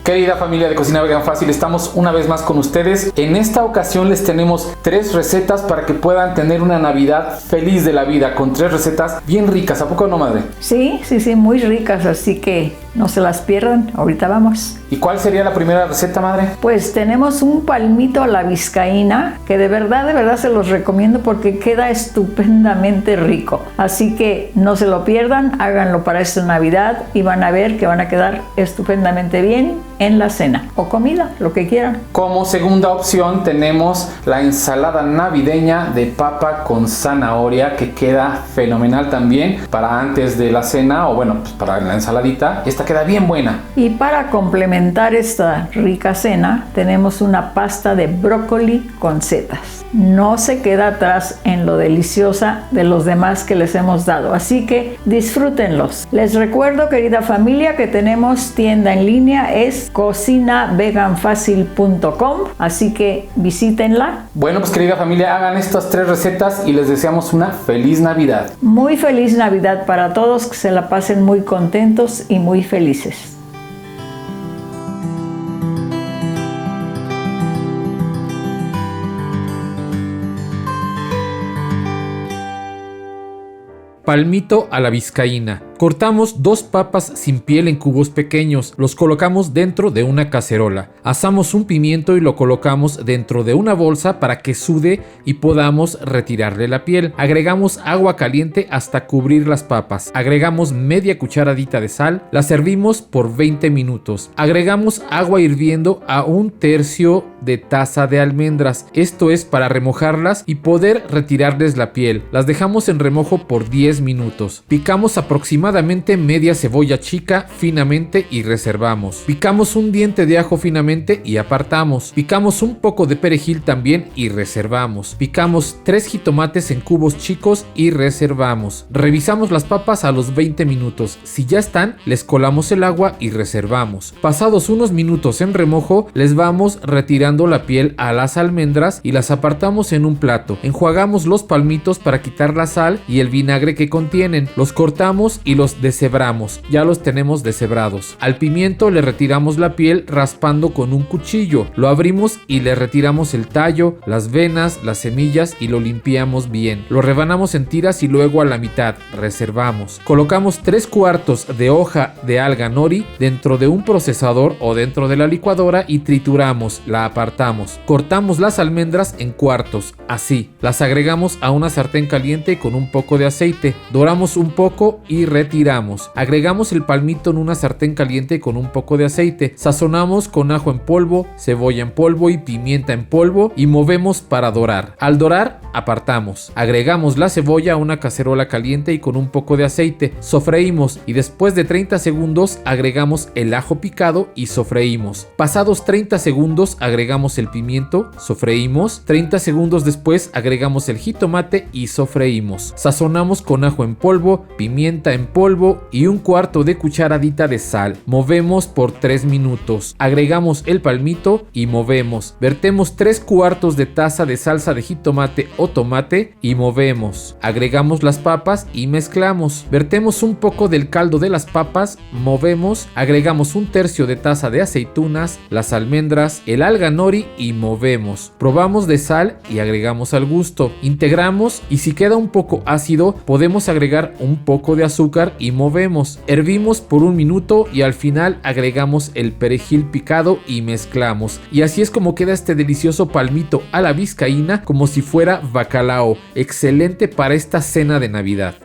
Querida familia de Cocina Vegan Fácil, estamos una vez más con ustedes. En esta ocasión les tenemos 3 recetas para que puedan tener una Navidad feliz de la vida, con 3 recetas bien ricas. ¿A poco no, madre? Sí, muy ricas, así que no se las pierdan. Ahorita vamos. ¿Y cuál sería la primera receta, madre? Pues tenemos un palmito a la vizcaína que de verdad se los recomiendo porque queda estupendamente rico. Así que no se lo pierdan, háganlo para esta Navidad y van a ver que van a quedar estupendamente bien en la cena o comida, lo que quieran. Como segunda opción tenemos la ensalada navideña de papa con zanahoria, que queda fenomenal también para antes de la cena, o bueno, pues para la ensaladita. Esta queda bien buena. Y para complementar esta rica cena tenemos una pasta de brócoli con setas. No se queda atrás en lo deliciosa de los demás que les hemos dado, así que disfrútenlos. Les recuerdo, querida familia, que tenemos tienda en línea, es cocinaveganfacil.com, así que visítenla. Bueno, pues querida familia, hagan estas 3 recetas y les deseamos una feliz Navidad. Muy feliz Navidad para todos, que se la pasen muy contentos y muy felices. Palmito a la vizcaína. Cortamos 2 papas sin piel en cubos pequeños, los colocamos dentro de una cacerola. Asamos un pimiento y lo colocamos dentro de una bolsa para que sude y podamos retirarle la piel. Agregamos agua caliente hasta cubrir las papas. Agregamos media cucharadita de sal. La servimos por 20 minutos. Agregamos agua hirviendo a 1/3 de taza de almendras. Esto es para remojarlas y poder retirarles la piel. Las dejamos en remojo por 10 minutos. Picamos aproximadamente media cebolla chica finamente y reservamos. Picamos un diente de ajo finamente y apartamos. Picamos un poco de perejil también y reservamos. Picamos 3 jitomates en cubos chicos y reservamos. Revisamos las papas a los 20 minutos. Si ya están, les colamos el agua y reservamos. Pasados unos minutos en remojo, les vamos retirando la piel a las almendras y las apartamos en un plato. Enjuagamos los palmitos para quitar la sal y el vinagre que contienen. Los cortamos y los deshebramos. Ya los tenemos deshebrados. Al pimiento le retiramos la piel raspando con un cuchillo. Lo abrimos y le retiramos el tallo, las venas, las semillas y lo limpiamos bien. Lo rebanamos en tiras y luego a la mitad. Reservamos. Colocamos 3/4 de hoja de alga nori dentro de un procesador o dentro de la licuadora y trituramos. La apartamos. Cortamos las almendras en cuartos. Así. Las agregamos a una sartén caliente con un poco de aceite. Doramos un poco y retiramos. Agregamos el palmito en una sartén caliente con un poco de aceite. Sazonamos con ajo en polvo, cebolla en polvo y pimienta en polvo y movemos para dorar. Al dorar, apartamos. Agregamos la cebolla a una cacerola caliente y con un poco de aceite. Sofreímos y después de 30 segundos agregamos el ajo picado y sofreímos. Pasados 30 segundos agregamos el pimiento, sofreímos. 30 segundos después agregamos el jitomate y sofreímos. Sazonamos con ajo en polvo, pimienta en polvo y 1/4 de cucharadita de sal. Movemos por 3 minutos. Agregamos el palmito y movemos. Vertemos 3/4 de taza de salsa de jitomate o tomate y movemos. Agregamos las papas y mezclamos. Vertemos un poco del caldo de las papas, movemos. Agregamos 1/3 de taza de aceitunas, las almendras, el alga nori y movemos. Probamos de sal y agregamos al gusto. Integramos y si queda un poco ácido, podemos agregar un poco de azúcar y movemos. Hervimos por 1 minuto y al final agregamos el perejil picado y mezclamos. Y así es como queda este delicioso palmito a la vizcaína, como si fuera bacalao. Excelente para esta cena de Navidad.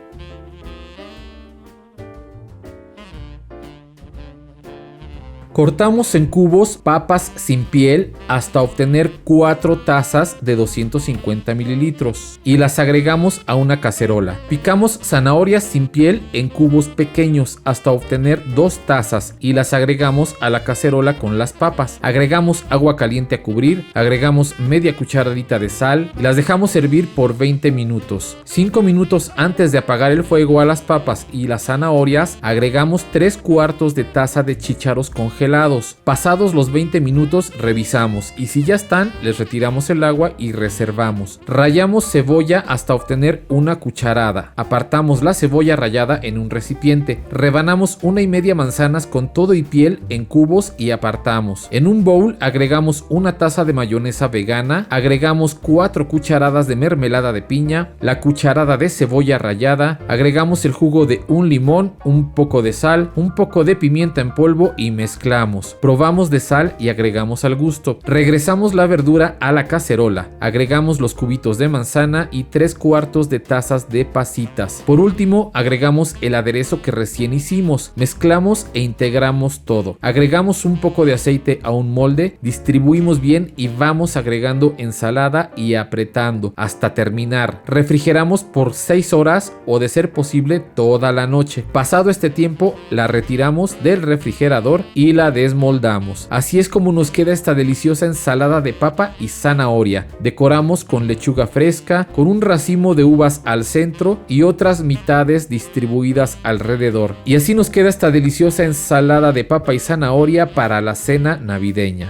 Cortamos en cubos papas sin piel hasta obtener 4 tazas de 250 mililitros y las agregamos a una cacerola. Picamos zanahorias sin piel en cubos pequeños hasta obtener 2 tazas y las agregamos a la cacerola con las papas. Agregamos agua caliente a cubrir, agregamos media cucharadita de sal y las dejamos hervir por 20 minutos. 5 minutos antes de apagar el fuego a las papas y las zanahorias, agregamos 3/4 de taza de chícharos congelados congelados. Pasados los 20 minutos revisamos y si ya están, les retiramos el agua y reservamos. Rallamos cebolla hasta obtener una cucharada. Apartamos la cebolla rallada en un recipiente. Rebanamos 1,5 manzanas con todo y piel en cubos y apartamos. En un bowl agregamos una taza de mayonesa vegana, agregamos 4 cucharadas de mermelada de piña, la cucharada de cebolla rallada, agregamos el jugo de un limón, un poco de sal, un poco de pimienta en polvo y mezclamos. Probamos de sal y agregamos al gusto. Regresamos la verdura a la cacerola. Agregamos los cubitos de manzana y 3/4 de tazas de pasitas. Por último, agregamos el aderezo que recién hicimos. Mezclamos e integramos todo. Agregamos un poco de aceite a un molde, distribuimos bien y vamos agregando ensalada y apretando hasta terminar. Refrigeramos por 6 horas o de ser posible toda la noche. Pasado este tiempo, la retiramos del refrigerador y la desmoldamos. Así es como nos queda esta deliciosa ensalada de papa y zanahoria. Decoramos con lechuga fresca, con un racimo de uvas al centro y otras mitades distribuidas alrededor. Y así nos queda esta deliciosa ensalada de papa y zanahoria para la cena navideña.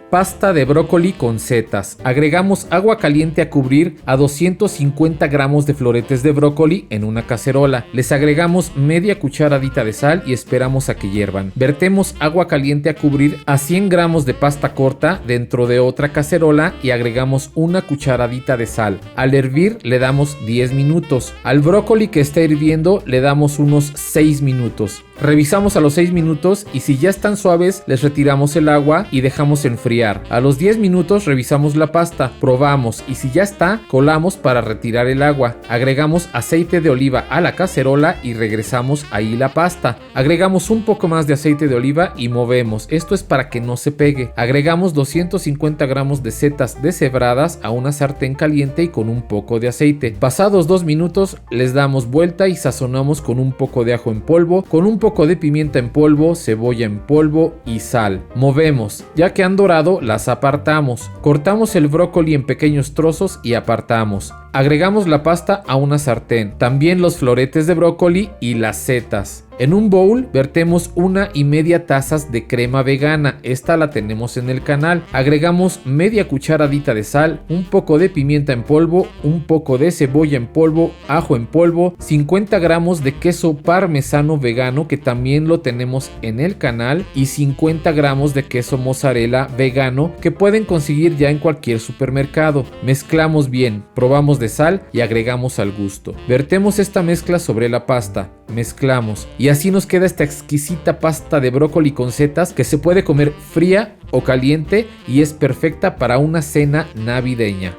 Pasta de brócoli con setas. Agregamos agua caliente a cubrir a 250 gramos de floretes de brócoli en una cacerola. Les agregamos media cucharadita de sal y esperamos a que hiervan. Vertemos agua caliente a cubrir a 100 gramos de pasta corta dentro de otra cacerola y agregamos una cucharadita de sal. Al hervir le damos 10 minutos. Al brócoli que está hirviendo le damos unos 6 minutos. Revisamos a los 6 minutos y si ya están suaves les retiramos el agua y dejamos enfriar. A los 10 minutos revisamos la pasta, probamos y si ya está, colamos para retirar el agua. Agregamos aceite de oliva a la cacerola y regresamos ahí la pasta. Agregamos un poco más de aceite de oliva y movemos. Esto es para que no se pegue. Agregamos 250 gramos de setas deshebradas a una sartén caliente y con un poco de aceite. Pasados 2 minutos les damos vuelta y sazonamos con un poco de ajo en polvo, con un poco de pimienta en polvo, cebolla en polvo y sal. Movemos. Ya que han dorado, las apartamos. Cortamos el brócoli en pequeños trozos y apartamos. Agregamos la pasta a una sartén, también los floretes de brócoli y las setas. En un bowl vertemos 1,5 tazas de crema vegana, esta la tenemos en el canal. Agregamos media cucharadita de sal, un poco de pimienta en polvo, un poco de cebolla en polvo, ajo en polvo, 50 gramos de queso parmesano vegano que también lo tenemos en el canal y 50 gramos de queso mozzarella vegano que pueden conseguir ya en cualquier supermercado. Mezclamos bien, probamos de sal y agregamos al gusto. Vertemos esta mezcla sobre la pasta, mezclamos y así nos queda esta exquisita pasta de brócoli con setas que se puede comer fría o caliente y es perfecta para una cena navideña.